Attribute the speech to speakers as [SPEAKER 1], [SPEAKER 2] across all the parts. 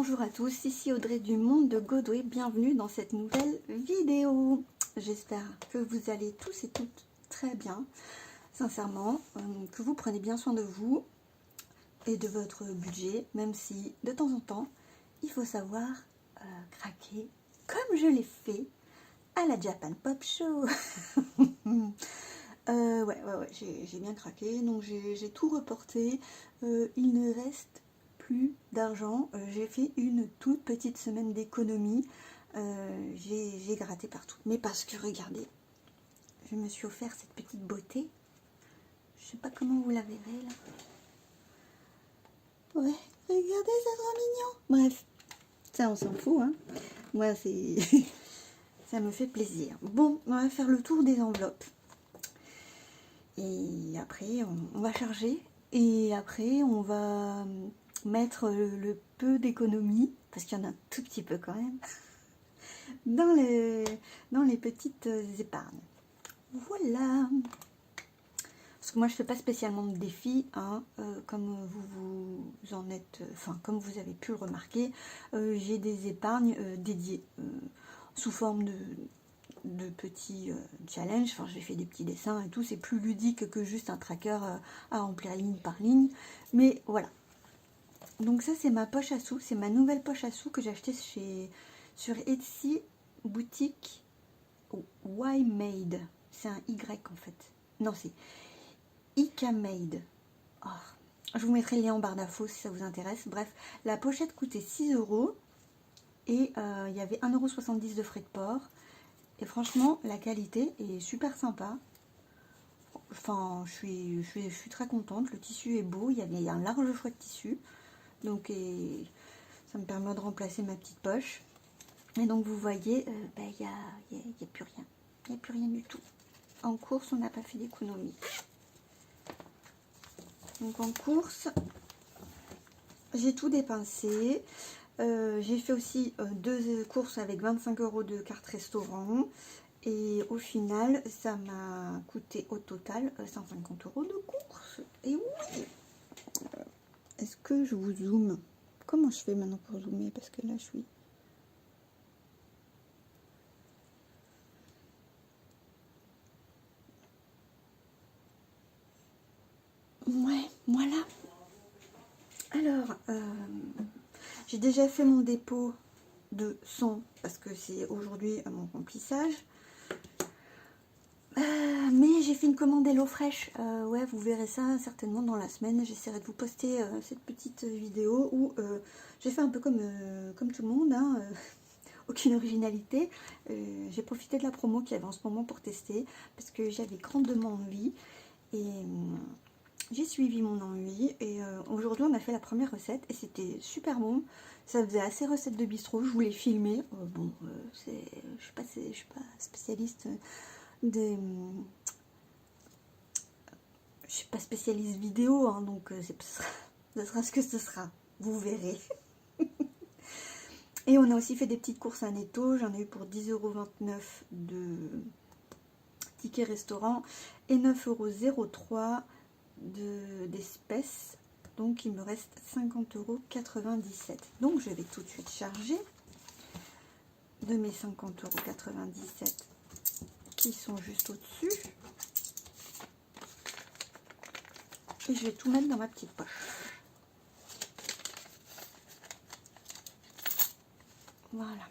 [SPEAKER 1] Bonjour à tous, ici Audrey du monde de Godway, bienvenue dans cette nouvelle vidéo. J'espère que vous allez tous et toutes très bien, sincèrement, que vous prenez bien soin de vous et de votre budget, même si de temps en temps, il faut savoir craquer, comme je l'ai fait à la Japan Pop Show. Ouais, j'ai bien craqué, donc j'ai tout reporté, il ne reste plus d'argent, j'ai fait une toute petite semaine d'économie, j'ai gratté partout, mais parce que regardez, je me suis offert cette petite beauté, je sais pas comment vous la verrez là, ouais, regardez, c'est trop mignon, bref, ça on s'en fout, hein, moi c'est, ça me fait plaisir. Bon, on va faire le tour des enveloppes. Et après, on va charger. Et après, on va mettre le peu d'économie, parce qu'il y en a un tout petit peu quand même, dans les petites épargnes. Voilà. Parce que moi, je ne fais pas spécialement de défi, hein, comme vous en êtes, enfin, comme vous avez pu le remarquer, j'ai des épargnes dédiées, sous forme de petits challenges. Enfin, j'ai fait des petits dessins et tout, c'est plus ludique que juste un tracker à remplir ligne par ligne, mais voilà. Donc ça, c'est ma poche à sous, c'est ma nouvelle poche à sous que j'ai achetée sur Etsy, boutique Y-Made, c'est un Y en fait, non c'est IK-Made. Oh, je vous mettrai le lien en barre d'infos si ça vous intéresse. Bref, la pochette coûtait 6 € et il y avait 1,70 € de frais de port. Et franchement, la qualité est super sympa. Enfin, je suis très contente. Le tissu est beau. Il y a un large choix de tissu. Donc, ça me permet de remplacer ma petite poche. Et donc, vous voyez, il n'y a plus rien. Il n'y a plus rien du tout. En course, on n'a pas fait d'économie. Donc, en course, j'ai tout dépensé. J'ai fait aussi 2 courses avec 25 € de carte restaurant. Et au final, ça m'a coûté au total 150 € de courses. Et oui! Est-ce que je vous zoome? Comment je fais maintenant pour zoomer? Parce que là, je suis... Ouais, voilà. Alors, j'ai déjà fait mon dépôt de 100 parce que c'est aujourd'hui mon remplissage. Mais j'ai fait une commande HelloFresh, ouais, vous verrez ça certainement dans la semaine. J'essaierai de vous poster cette petite vidéo où j'ai fait un peu comme tout le monde, hein, aucune originalité. J'ai profité de la promo qu'il y avait en ce moment pour tester parce que j'avais grandement envie et j'ai suivi mon envie. Et aujourd'hui, on a fait la première recette et c'était super bon. Ça faisait assez recette de bistrot, je voulais filmer. Bon, je suis pas spécialiste. Je suis pas spécialiste vidéo, hein, donc ce sera ce que ce sera, vous verrez. Et on a aussi fait des petites courses à Netto, j'en ai eu pour 10,29 € de tickets restaurant et 9,03 € d'espèces, donc il me reste 50,97 €. Donc je vais tout de suite charger de mes 50,97 € qui sont juste au-dessus. Et je vais tout mettre dans ma petite poche. Voilà.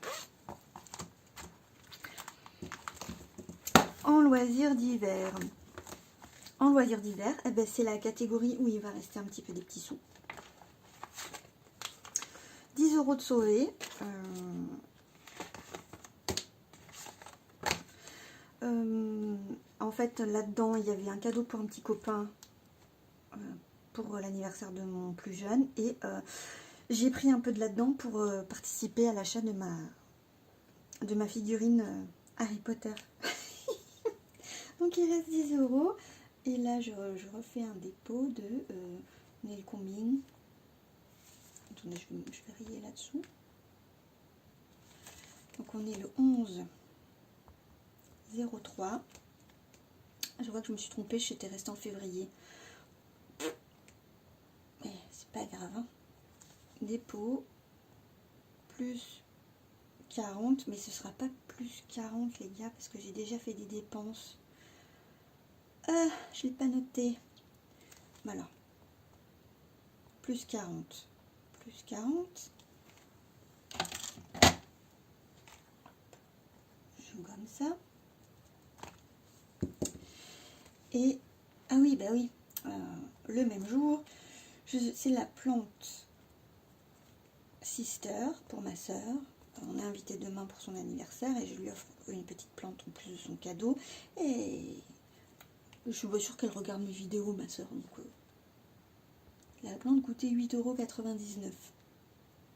[SPEAKER 1] En loisirs d'hiver. En loisirs d'hiver, eh ben, c'est la catégorie où il va rester un petit peu des petits sous. 10 € de sauver. En fait, là-dedans, il y avait un cadeau pour un petit copain pour l'anniversaire de mon plus jeune. Et j'ai pris un peu de là-dedans pour participer à l'achat de ma figurine Harry Potter. Donc, il reste 10 €. Et là, je refais un dépôt de nail combing. Attendez, je vais rayer là-dessous. Donc, on est le 11/03. Je vois que je me suis trompée, j'étais restée en février. Mais c'est pas grave. Hein. Dépôt. plus 40, mais ce sera pas plus 40 les gars, parce que j'ai déjà fait des dépenses. Je l'ai pas noté. Voilà. Plus 40. Plus 40. Je gomme ça. Et, ah oui, bah oui, le même jour, c'est la plante Sister pour ma soeur. On est invité demain pour son anniversaire et je lui offre une petite plante en plus de son cadeau. Et je suis pas sûre qu'elle regarde mes vidéos, ma soeur. Donc, la plante coûtait 8,99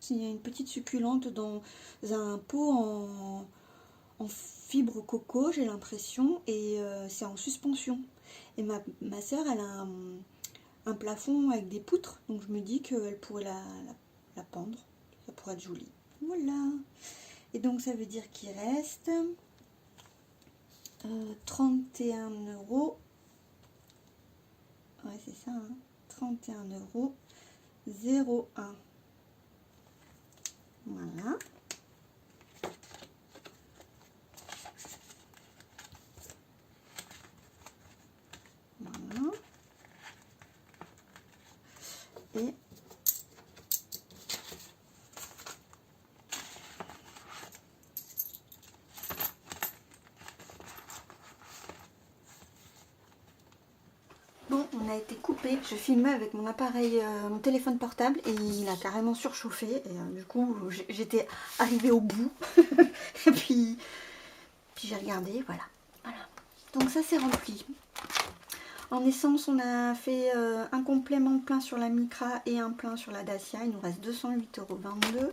[SPEAKER 1] €. Il y a une petite succulente dans un pot en fibre coco, j'ai l'impression, et c'est en suspension. Et ma soeur, elle a un plafond avec des poutres, donc je me dis qu'elle pourrait la pendre. Ça pourrait être joli. Voilà. Et donc ça veut dire qu'il reste 31 €. Ouais, c'est ça, hein. 31,01 €. Voilà. Voilà. Et bon, on a été coupé. Je filmais avec mon appareil, mon téléphone portable, et il a carrément surchauffé. Et du coup, j'étais arrivée au bout. Et puis j'ai regardé, voilà. Donc ça c'est rempli. En essence, on a fait un complément plein sur la Micra et un plein sur la Dacia. Il nous reste 208,22 €.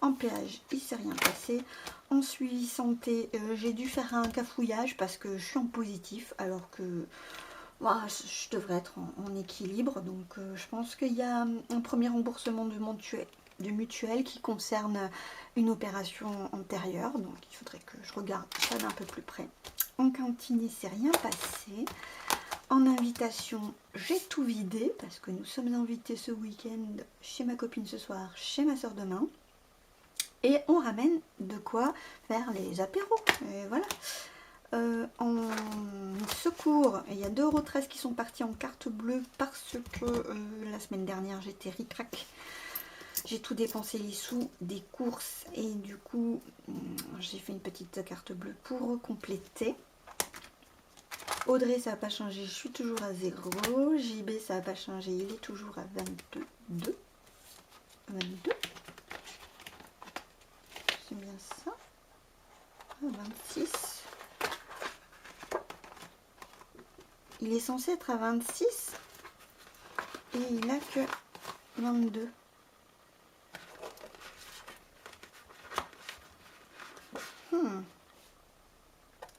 [SPEAKER 1] En péage, il ne s'est rien passé. En suivi santé, j'ai dû faire un cafouillage parce que je suis en positif, alors que voilà, je devrais être en équilibre. Donc je pense qu'il y a un premier remboursement de mutuelle qui concerne une opération antérieure. Donc il faudrait que je regarde ça d'un peu plus près. En cantine, il ne s'est rien passé. En invitation, j'ai tout vidé parce que nous sommes invités ce week-end chez ma copine ce soir, chez ma soeur demain. Et on ramène de quoi faire les apéros. Et voilà. En secours, il y a 2,13 € qui sont partis en carte bleue parce que la semaine dernière j'étais ric-rac. J'ai tout dépensé les sous des courses et du coup j'ai fait une petite carte bleue pour compléter. Audrey, ça n'a pas changé, je suis toujours à 0. JB, ça n'a pas changé, il est toujours à 22. C'est bien ça. 26. Il est censé être à 26 et il a que 22.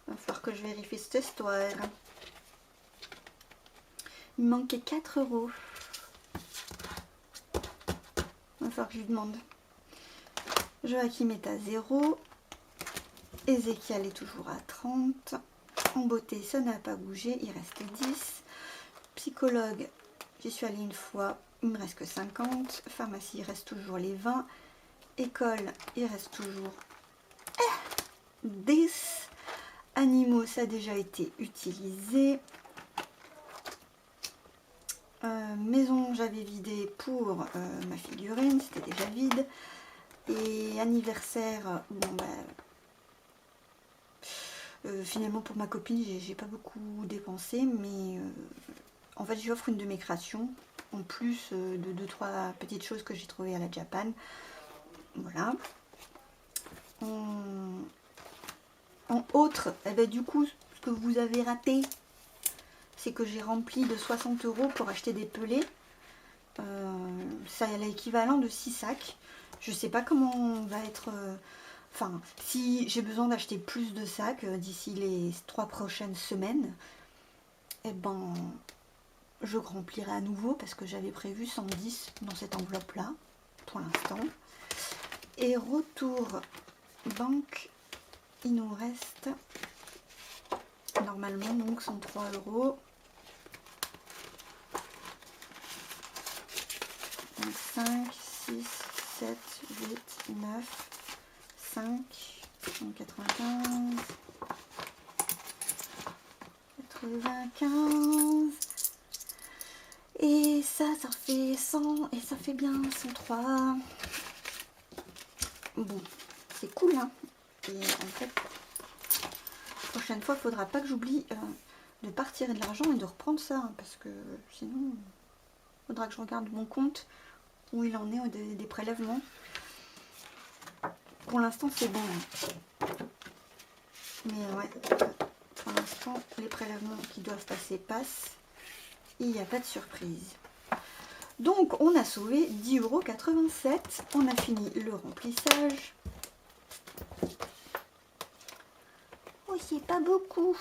[SPEAKER 1] Va falloir que je vérifie cette histoire. Il manquait 4 €. Va falloir que je lui demande. Joachim est à 0. Ézéchiel est toujours à 30. En beauté, ça n'a pas bougé. Il reste 10. Psychologue, j'y suis allée une fois. Il me reste que 50. Pharmacie, il reste toujours les 20. École, il reste toujours 10. Animaux, ça a déjà été utilisé. Maison, j'avais vidé pour ma figurine, c'était déjà vide. Et anniversaire, bon finalement pour ma copine, j'ai pas beaucoup dépensé, mais en fait j'offre une de mes créations, en plus de 2-3 petites choses que j'ai trouvées à la Japan. Voilà. En autre, eh ben, du coup, ce que vous avez raté, c'est que j'ai rempli de 60 € pour acheter des pelés. Ça a l'équivalent de 6 sacs. Je sais pas comment on va être... Enfin, si j'ai besoin d'acheter plus de sacs d'ici les 3 prochaines semaines, eh ben, je remplirai à nouveau parce que j'avais prévu 110 dans cette enveloppe-là, pour l'instant. Et retour banque, il nous reste normalement donc 103 €. 5, 6, 7, 8, 9, Donc 95. 95. Et ça fait 100. Et ça fait bien 103. Bon, c'est cool, hein. Et en fait, prochaine fois, il faudra pas que j'oublie de partir de l'argent et de reprendre ça, hein, parce que sinon, il faudra que je regarde mon compte où il en est des prélèvements. Pour l'instant, c'est bon. Hein. Mais ouais, pour l'instant, les prélèvements qui doivent passer passent. Et il n'y a pas de surprise. Donc, on a sauvé 10,87 €. On a fini le remplissage. Oh, c'est pas beaucoup.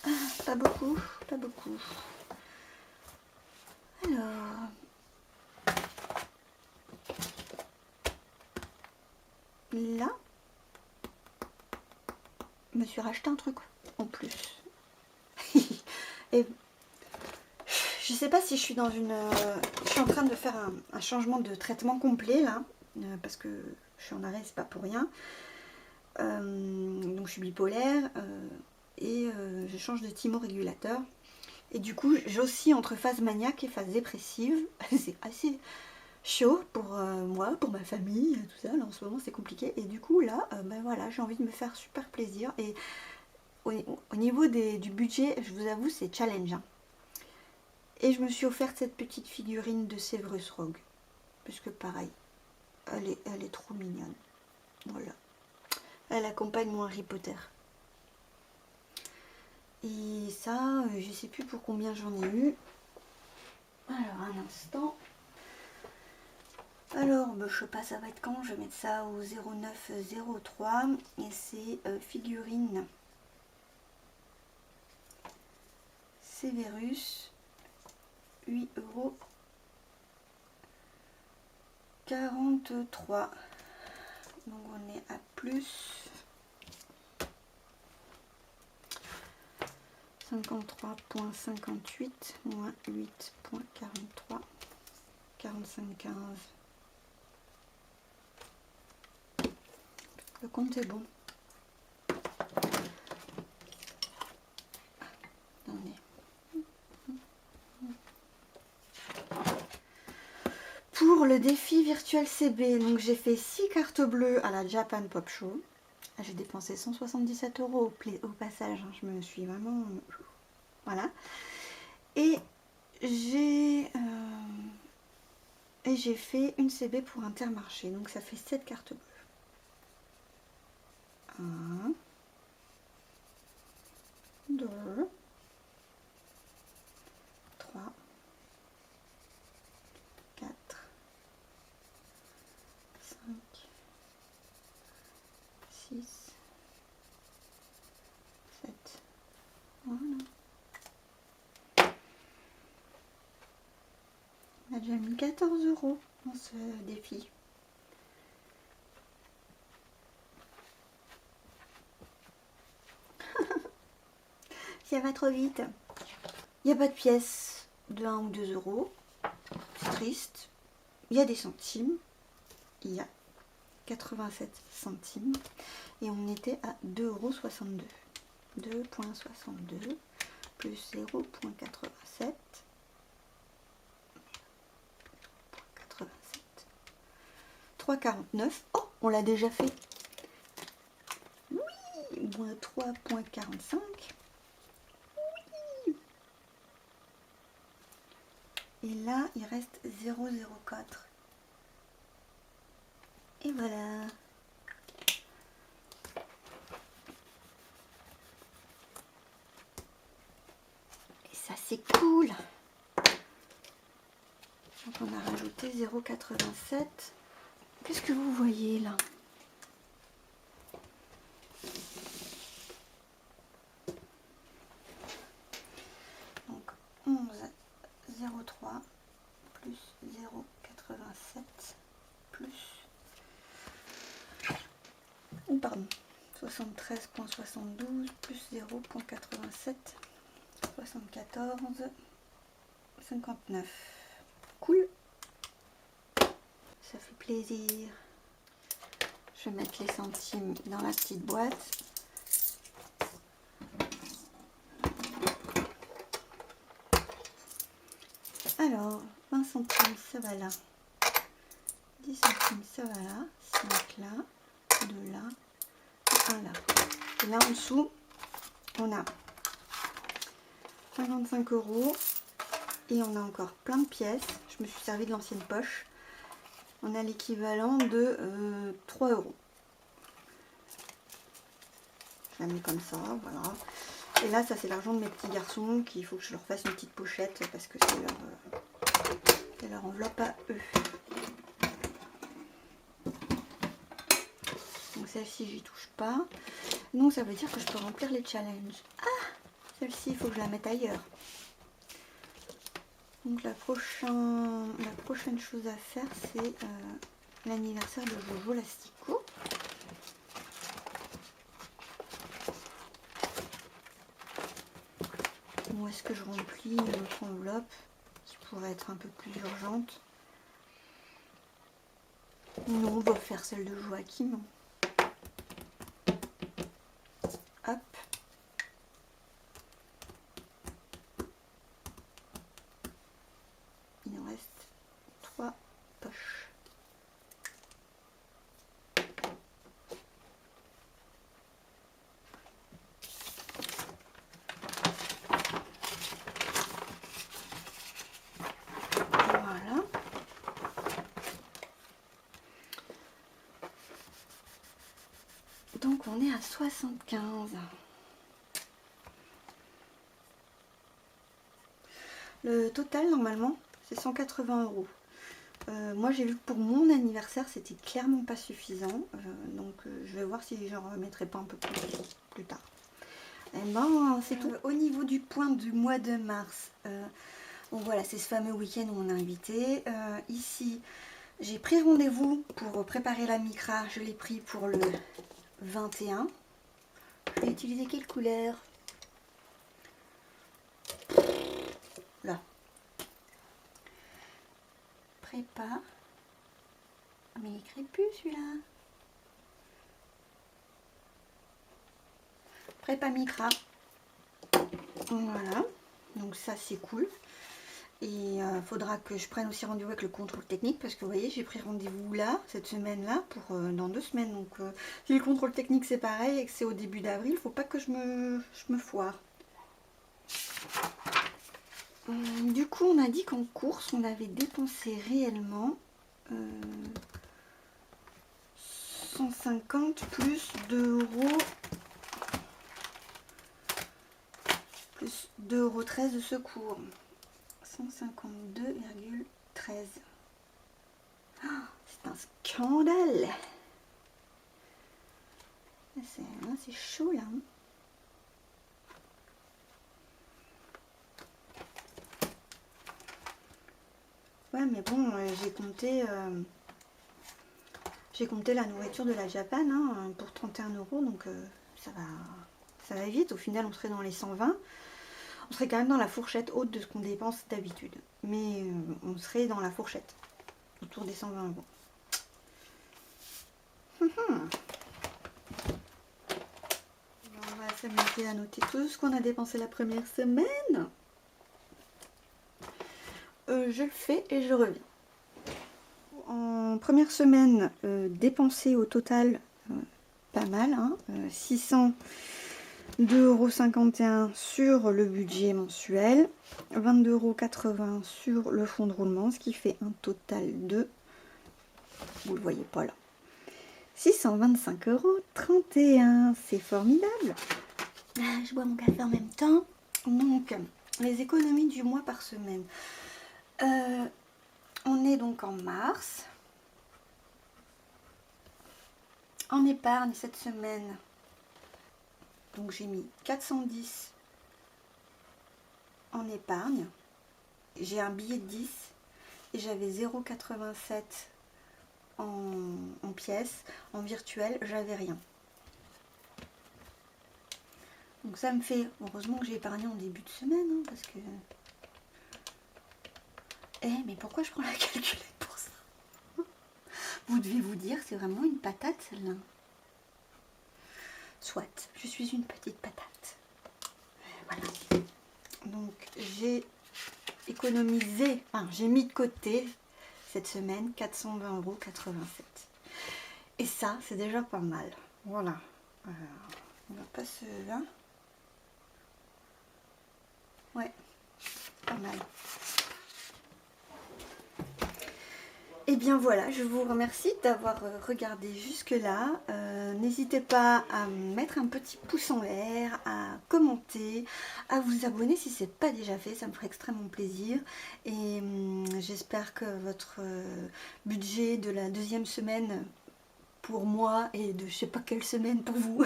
[SPEAKER 1] Ah, pas beaucoup, pas beaucoup. Alors, là, je me suis racheté un truc en plus. Et je sais pas si je suis dans une... je suis en train de faire un changement de traitement complet là, parce que je suis en arrêt, c'est pas pour rien. Donc je suis bipolaire et je change de thymorégulateur. Et du coup, j'oscille entre phase maniaque et phase dépressive. C'est assez chaud pour moi, pour ma famille, tout ça. Là, en ce moment, c'est compliqué. Et du coup, là, ben voilà, j'ai envie de me faire super plaisir. Et au niveau du budget, je vous avoue, c'est challenge. Hein. Et je me suis offerte cette petite figurine de Severus Rogue. Puisque pareil, elle est trop mignonne. Voilà. Elle accompagne mon Harry Potter. Et ça, je sais plus pour combien j'en ai eu. Alors, un instant. Alors, je sais pas, ça va être quand? Je vais mettre ça au 0903. Et c'est figurine Severus. 8,43 €. Donc on est à plus 53,58 moins 8,43 45,15. Le compte est bon. Attendez. Pour le défi virtuel CB, donc j'ai fait 6 cartes bleues à la Japan Pop Show. J'ai dépensé 177 € au passage. Hein. Je me suis vraiment... Voilà. Et j'ai fait une CB pour Intermarché. Donc ça fait 7 cartes bleues. 1, 2, 3, 4, 5, 6, 7. Voilà. On a déjà mis 14 € dans ce défi. Ça va trop vite. Il n'y a pas de pièces de 1 ou 2 €. C'est triste. Il y a des centimes. Il y a 87 centimes. Et on était à 2,62 €. 2,62 plus 0,87. 3,49. Oh, on l'a déjà fait. Oui, moins 3,45. Oui. Et là, il reste 0,04. Et voilà. Et ça, c'est cool. Donc, on a rajouté 0,87. Qu'est-ce que vous voyez là? Donc 11,03 plus 0,87 plus... Oh pardon, 73,72 plus 0,87, 74,59. Cool. Ça fait plaisir. Je vais mettre les centimes dans la petite boîte. Alors, 20 centimes, ça va là. 10 centimes, ça va là. 5 là. 2 là. Et 1 là. Et là, en dessous, on a 55 € et on a encore plein de pièces. Je me suis servi de l'ancienne poche. On a l'équivalent de 3 €. Je la mets comme ça, voilà. Et là, ça c'est l'argent de mes petits garçons qu'il faut que je leur fasse une petite pochette parce que c'est leur enveloppe à eux. Donc celle-ci, j'y touche pas. Donc ça veut dire que je peux remplir les challenges. Ah, celle-ci, il faut que je la mette ailleurs. Donc la prochaine chose à faire, c'est l'anniversaire de Jojo Lastico. Où est-ce que je remplis une autre enveloppe qui pourrait être un peu plus urgente? Non, on va faire celle de Joachim. Hop. Il nous reste 3 poches. Voilà. Donc on est à 75. Le total normalement c'est 180 €. Moi j'ai vu que pour mon anniversaire c'était clairement pas suffisant. Donc je vais voir si j'en remettrai pas un peu plus tard. Et ben c'est tout. Au niveau du point du mois de mars, bon voilà, c'est ce fameux week-end où on a invité. Ici j'ai pris rendez-vous pour préparer la micra. Je l'ai pris pour le 21. Je vais utiliser quelle couleur? Là. Prépa. Ah, mais il écrit plus celui-là. Prépa micra. Voilà. Donc ça c'est cool. Et faudra que je prenne aussi rendez-vous avec le contrôle technique parce que vous voyez j'ai pris rendez-vous là cette semaine là pour dans 2 semaines. Donc si le contrôle technique c'est pareil et que c'est au début d'avril, faut pas que je me foire. Du coup on a dit qu'en course on avait dépensé réellement 150 plus 2 € plus 2,13 € de secours. 152,13. Oh, c'est un scandale. C'est chaud là. Ouais mais bon, j'ai compté la nourriture de la Japan hein, pour 31 €, donc ça va vite. Au final on serait dans les 120. On serait quand même dans la fourchette haute de ce qu'on dépense d'habitude. Mais on serait dans la fourchette, autour des 120 €. On va s'amuser à noter tout ce qu'on a dépensé la première semaine. Je le fais et je reviens. En première semaine, dépensé au total pas mal, hein, 602,51 € sur le budget mensuel, 22,80 € sur le fonds de roulement, ce qui fait un total de, vous le voyez pas là, 625,31 €. C'est formidable. Je bois mon café en même temps. Donc, les économies du mois par semaine. On est donc en mars. En épargne cette semaine, donc j'ai mis 410 en épargne. J'ai un billet de 10 et j'avais 0,87 en pièces. En virtuel, j'avais rien. Donc ça me fait, heureusement que j'ai épargné en début de semaine, hein, parce que... mais pourquoi je prends la calculette pour ça? vous devez vous dire, c'est vraiment une patate celle-là. Soit, je suis une petite patate. Voilà. Donc j'ai économisé, enfin j'ai mis de côté cette semaine 420,87 €. Et ça, c'est déjà pas mal. Voilà. On va pas se... Hein, ouais, pas mal. Et bien voilà, je vous remercie d'avoir regardé jusque-là. N'hésitez pas à mettre un petit pouce en l'air, à commenter, à vous abonner si ce n'est pas déjà fait, ça me ferait extrêmement plaisir. Et j'espère que votre budget de la deuxième semaine pour moi et de je sais pas quelle semaine pour vous,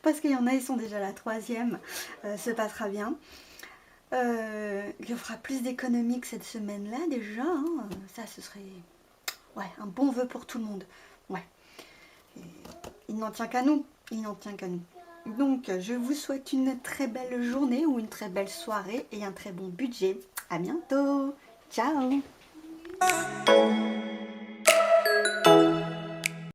[SPEAKER 1] parce qu'il y en a, ils sont déjà la troisième, se passera bien. Il y aura plus d'économies que cette semaine-là déjà, hein. Ça ce serait... Ouais, un bon vœu pour tout le monde. Ouais. Et il n'en tient qu'à nous. Il n'en tient qu'à nous. Donc, je vous souhaite une très belle journée ou une très belle soirée et un très bon budget. À bientôt. Ciao.